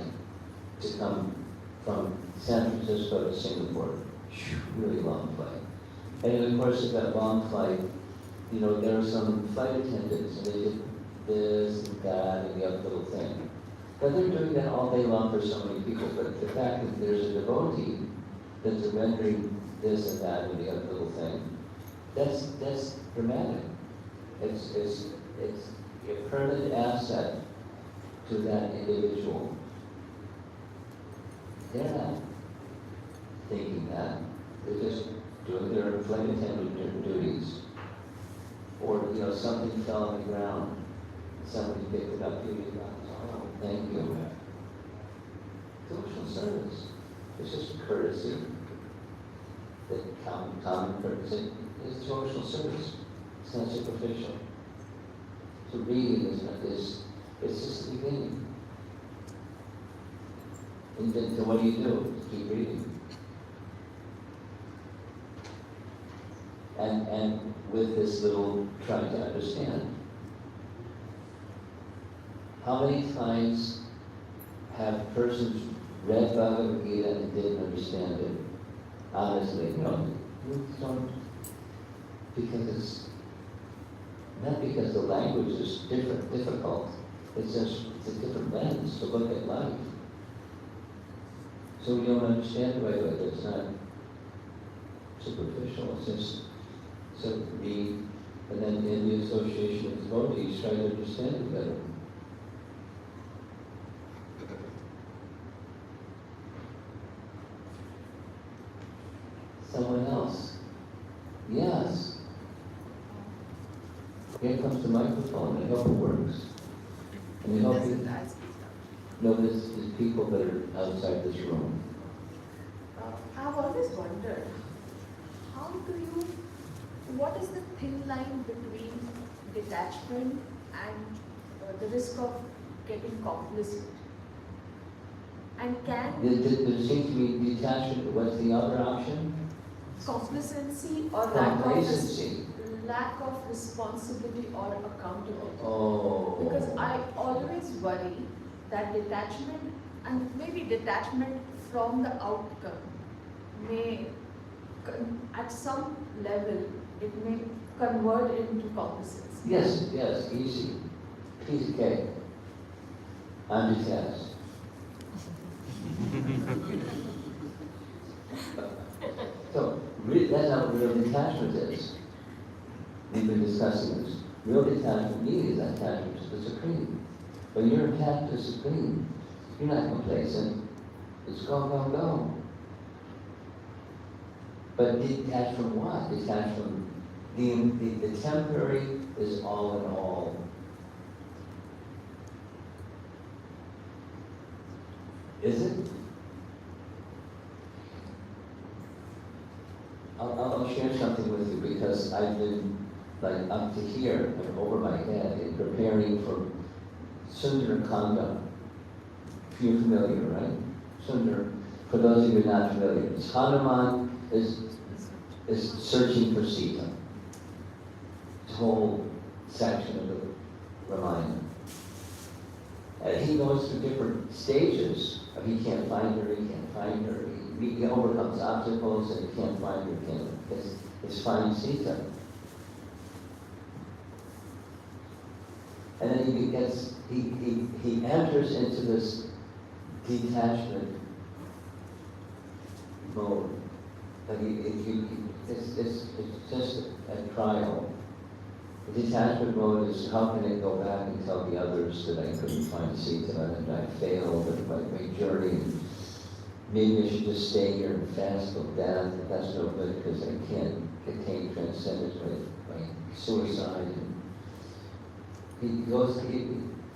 Speaker 1: to come from San Francisco to Singapore. Really long flight. And in the course of that long flight, there were some flight attendants, and they did this and that and the other little thing. But they're doing that all day long for so many people. But the fact that there's a devotee that's rendering this and that and the other little thing, that's dramatic. It's a permanent asset to that individual. They're not thinking that. They're just doing their flight attendant duties. Or, something fell on the ground. Somebody picked it up, gave it back. Oh, thank you. Social service. It's just courtesy. The common courtesy is social service. It's not superficial. So reading it's just the beginning. And then, so what do? Just keep reading. And with this little trying to understand. How many times have persons read Bhagavad Gita and didn't understand it? Honestly, you don't, not because the language is difficult. It's a different lens to look at life. So we don't understand the right way. It's not superficial. It's just so read, and then in the association of devotees, try to understand it better. Someone else? Yes. Here comes the microphone. I hope it works. And I hope you. No, this is people that are outside this room.
Speaker 4: I've always wondered, what is the thin line between detachment and the risk of getting complacent? And can
Speaker 1: There seems to be detachment. What's the other option?
Speaker 4: complacency or
Speaker 1: Complacency.
Speaker 4: lack of responsibility or accountability?
Speaker 1: Oh.
Speaker 4: Because I always worry that detachment, and maybe detachment from the outcome, may, at some level, it may convert into complacency.
Speaker 1: Yes, easy. Piece of cake. I'm detached. So, that's not what real detachment is. We've been discussing this. Real detachment means attachment to the Supreme. When you're attached to the Supreme, you're not complacent. It's go, go, go. But detached from what? Detached from the temporary is all in all. Is it? I'll share something with you because I've been like up to here and over my head in preparing for Sundarakanda. You're familiar, right? Sundar, for those of you not familiar, Hanuman is searching for Sita. This whole section of the Ramayana. And he goes through different stages. He can't find her, he can't find her. He overcomes obstacles and he can't find her, can't find Sita. And then he enters into this detachment mode. But it's just a trial. The detachment mode is how can I go back and tell the others that I couldn't find Sita and I failed at my journey. Maybe I should just stay here and fast till death. That's no good because I can't attain transcendence by suicide. And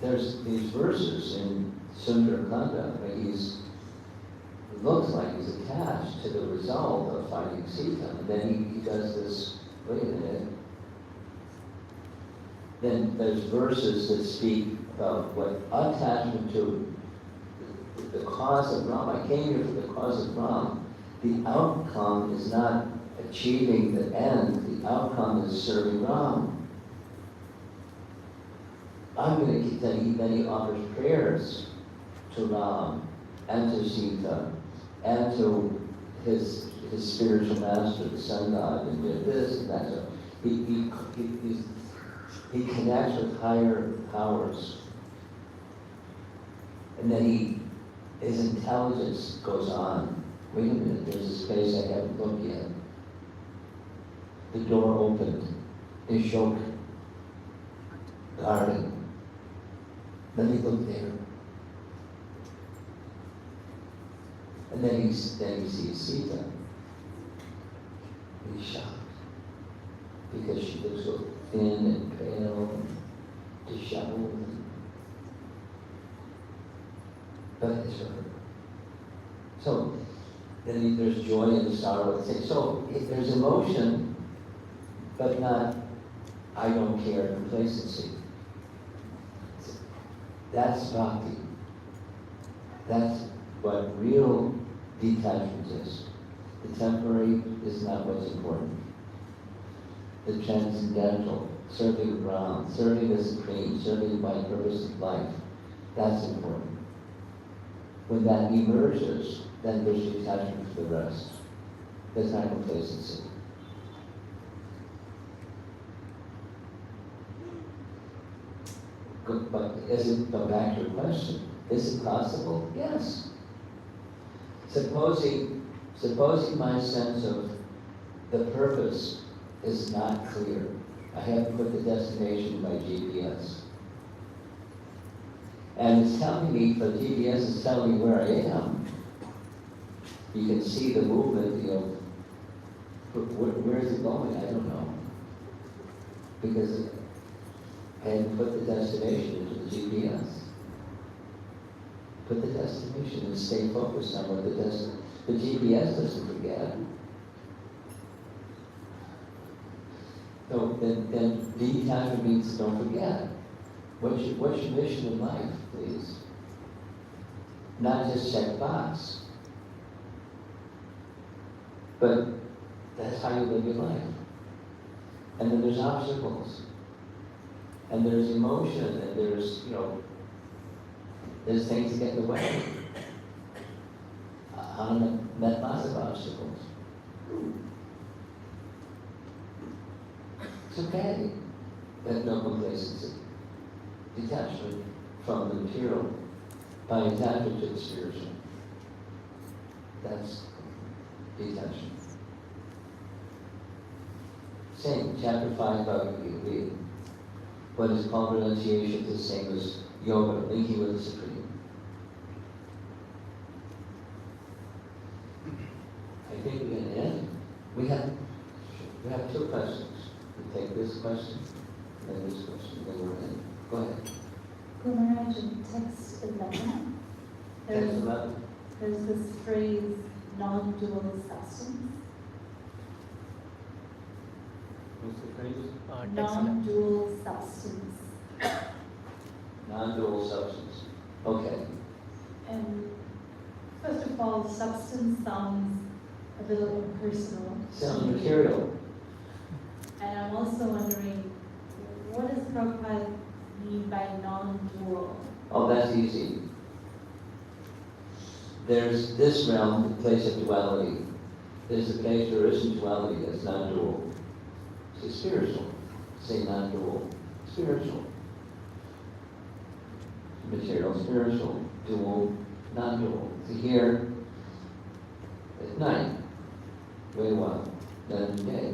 Speaker 1: there's these verses in Sundarakanda where it looks like he's attached to the result of finding Sita. And then he does this, wait a minute. Then there's verses that speak about what attachment to the cause of Ram. I came here for the cause of Ram. The outcome is not achieving the end. The outcome is serving Ram. Then he offers prayers to Ram and to Sita and to his spiritual master, the sun god, and did this and that. So he connects with higher powers. And then his intelligence goes on. Wait a minute, there's a space I haven't looked yet. The door opened. Ashok garden. Let me look there. And then he sees Sita. He's shocked. Because she looks so thin and pale and disheveled. But it's her. So, then there's joy and sorrow. So, there's emotion, but not, I don't care, complacency. That's bhakti. That's what real detachment is. The temporary is not what's important. The transcendental, serving Ram, serving the Supreme, serving my purpose of life, that's important. When that emerges, then there's detachment for the rest. There's not complacency. But go back to your question, is it possible? Yes. Supposing my sense of the purpose is not clear. I haven't put the destination in my GPS. And it's telling me, the GPS is telling me where I am. You can see the movement, where is it going? I don't know. Because I hadn't put the destination into the GPS. Put the destination and stay focused on what the GPS doesn't forget. So then detachment means don't forget. What's your mission in life, please? Not just check box. But that's how you live your life. And then there's obstacles. And there's emotion, and there's things that get in the way. Hannah met lots of obstacles. It's okay. There's no complacency. Detachment from the material by attachment to the spiritual. That's detachment. Same, chapter 5 Bhagavad Gita. What is called renunciation is the same as yoga, linking with the Supreme. I think we can end. We have 2 questions. We take this question, and then this question, then we're in. Go ahead.
Speaker 5: Maharaj, in text 11,
Speaker 1: Text 11.
Speaker 5: there's this phrase, non-dual substance.
Speaker 1: What's the phrase?
Speaker 5: Non-dual substance.
Speaker 1: Non-dual substance. Okay.
Speaker 5: And first of all, substance sounds a little impersonal.
Speaker 1: Sounds material.
Speaker 5: And I'm also wondering, what does Prabhupada mean by non-dual?
Speaker 1: Oh, that's easy. There's this realm, the place of duality. There's a place where there isn't duality, that's non-dual. It's spiritual. Say non-dual. Spiritual. Material, spiritual. Dual, non-dual. So here, at night, wait a while, then day.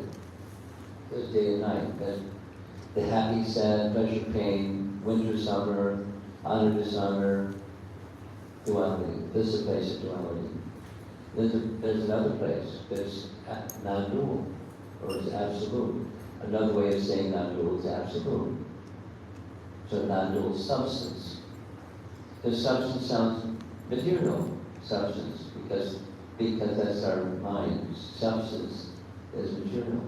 Speaker 1: There's day and night. Then the happy, sad, pleasure, pain, winter, summer, honor, dishonor, duality. This is a place of duality. There's another place that's non-dual, or it's absolute. Another way of saying non-dual is absolute. So non-dual substance. Because substance sounds material substance, because that's our mind. Substance is material.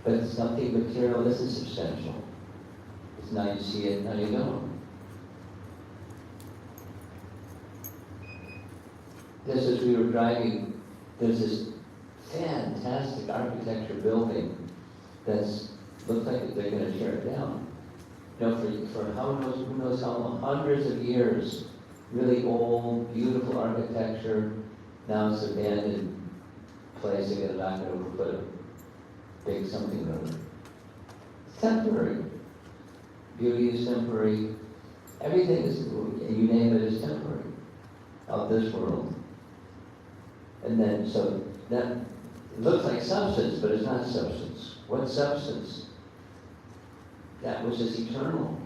Speaker 1: But something material isn't substantial. It's now you see it, now you don't. Just as we were driving, there's this fantastic architecture building that's looks like they're going to tear it down. You know, for who knows how long, hundreds of years, really old, beautiful architecture. Now it's an abandoned place. They're going to knock it over, put a big something over. It's temporary. Beauty is temporary. Everything is, you name it, is temporary of this world. And then, so that it looks like substance, but it's not substance. What substance? That which is eternal.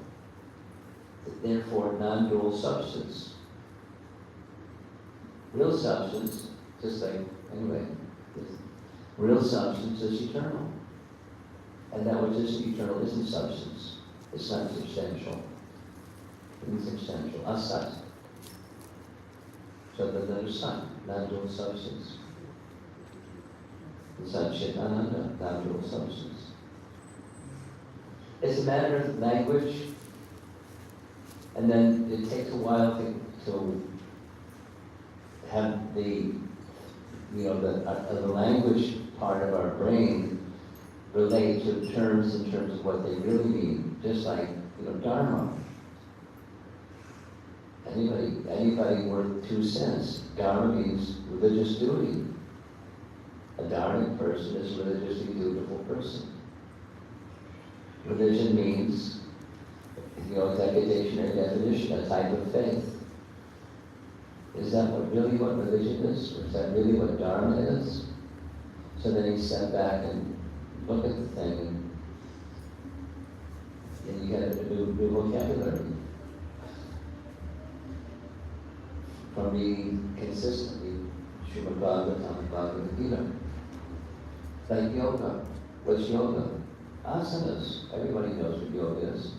Speaker 1: Therefore, non-dual substance. Real substance, just like, anyway, real substance is eternal. And that which isn't eternal isn't substance. It's not substantial. Insubstantial. Asat. So that there's sat, non-dual substance. Sat Chitananda, non-dual substance. It's a matter of language, and then it takes a while to have the language part of our brain relate to terms in terms of what they really mean. Just like, Dharma. Anybody worth 2 cents. Dharma means religious duty. A dharmic person is a religiously dutiful person. Religion means, it's like a dictionary definition, a type of faith. Is that really what religion is? Or is that really what Dharma is? So then he sat back and looked at the thing, and you get a new vocabulary. From being consistently, Srimad Bhagavatam, Bhagavad Gita. Like yoga. What's yoga? Asanas. Everybody knows what yoga is.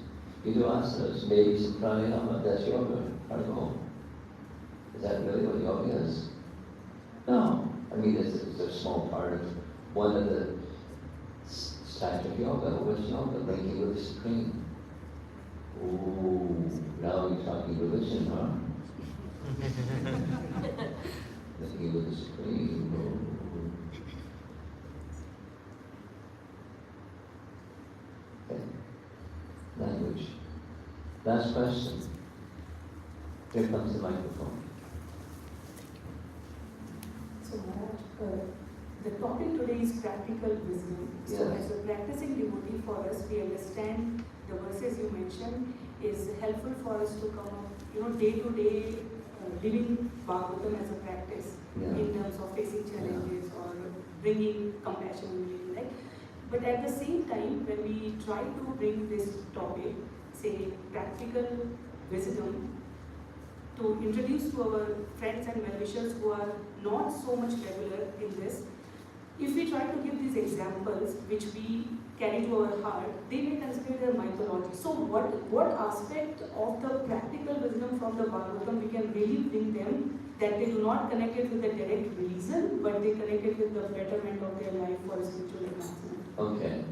Speaker 1: You do asanas, maybe some pranayama, that's yoga. Hardcore. Is that really what yoga is? No. I mean, it's a small part of one of the types of yoga. What's yoga? Linking with the Supreme. Ooh, now you're talking religion, huh? Linking with the Supreme. Ooh. Okay. Language. Last question. Here comes the microphone.
Speaker 6: So Maharaj, the topic today is practical wisdom. So
Speaker 1: Yes.
Speaker 6: as a practicing devotee, for us, we understand the verses you mentioned is helpful for us to come up day-to-day living Bhagavatam as a practice
Speaker 1: Yeah.
Speaker 6: in terms of facing challenges or bringing compassion in living, right? But at the same time, when we try to bring this topic, say practical wisdom, to introduce to our friends and well-wishers who are not so much regular in this, if we try to give these examples which we carry to our heart, they may consider their mythology. So what aspect of the practical wisdom from the Bhagavatam we can really bring them, that they do not connect it with the direct reason, but they connect it with the betterment of their life for a spiritual advancement?
Speaker 1: Okay.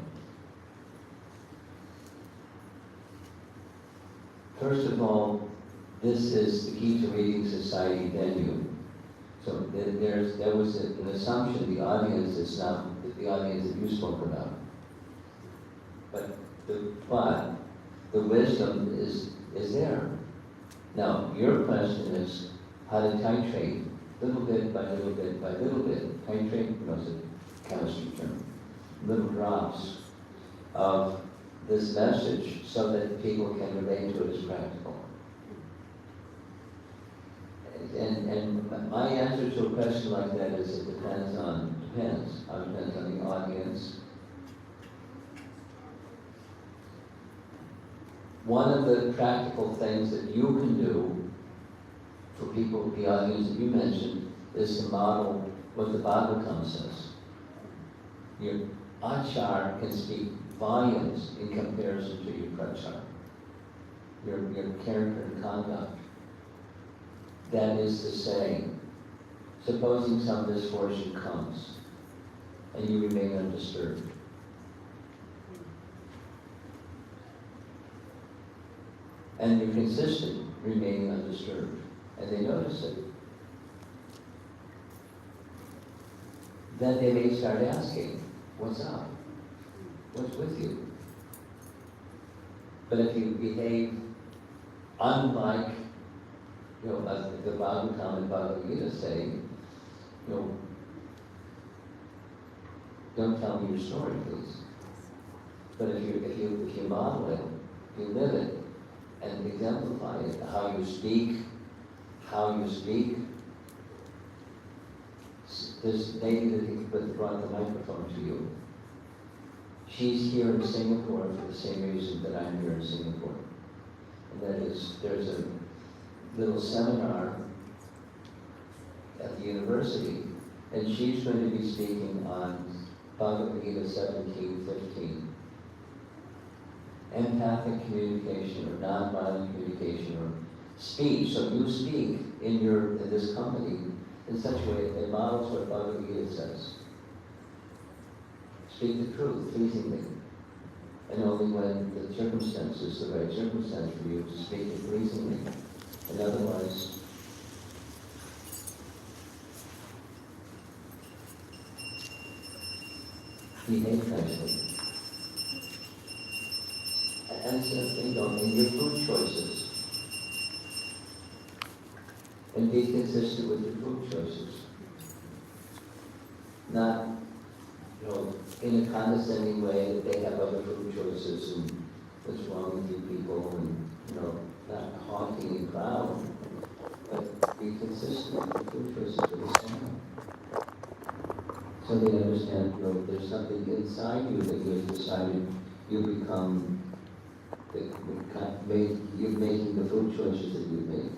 Speaker 1: First of all, this is the Key to Reading Society venue. So there was an assumption the audience is not the audience that you spoke about. But the wisdom is there. Now, your question is how to titrate, little bit by little bit by little bit. Titrate, is a chemistry term. Little drops of this message so that people can relate to it as practical. And my answer to a question like that is it depends on the audience. One of the practical things that you can do for people, the audience that you mentioned, is to model what the Bhagavatam says. Your achar can speak volumes in comparison to your prachar, your character and conduct. That is to say, supposing some misfortune comes and you remain undisturbed. And you're consistent remaining undisturbed. And they notice it. Then they may start asking, what's up? What's with you? But if you behave unlike as the Bhagavatam and Bhagavad Gita say, don't tell me your story, please. But if you model it, you live it, and exemplify it, how you speak. This lady that brought the microphone to you, she's here in Singapore for the same reason that I'm here in Singapore. And that is, there's a little seminar at the university, and she's going to be speaking on Bhagavad Gita 17:15. Empathic communication or nonviolent communication or speech. So you speak in this company in such a way that models what Bhagavad Gita says. Speak the truth pleasingly. And only when the circumstance is the right circumstance for you to speak it pleasingly. And otherwise, behave nicely. And in your food choices. And be consistent with your food choices. Not, in a condescending way that they have other food choices and what's wrong with you people and, not haughty and proud, but be consistent with the food choices of the family. So they understand, there's something inside you that you've decided you become, you're making the food choices that you've made.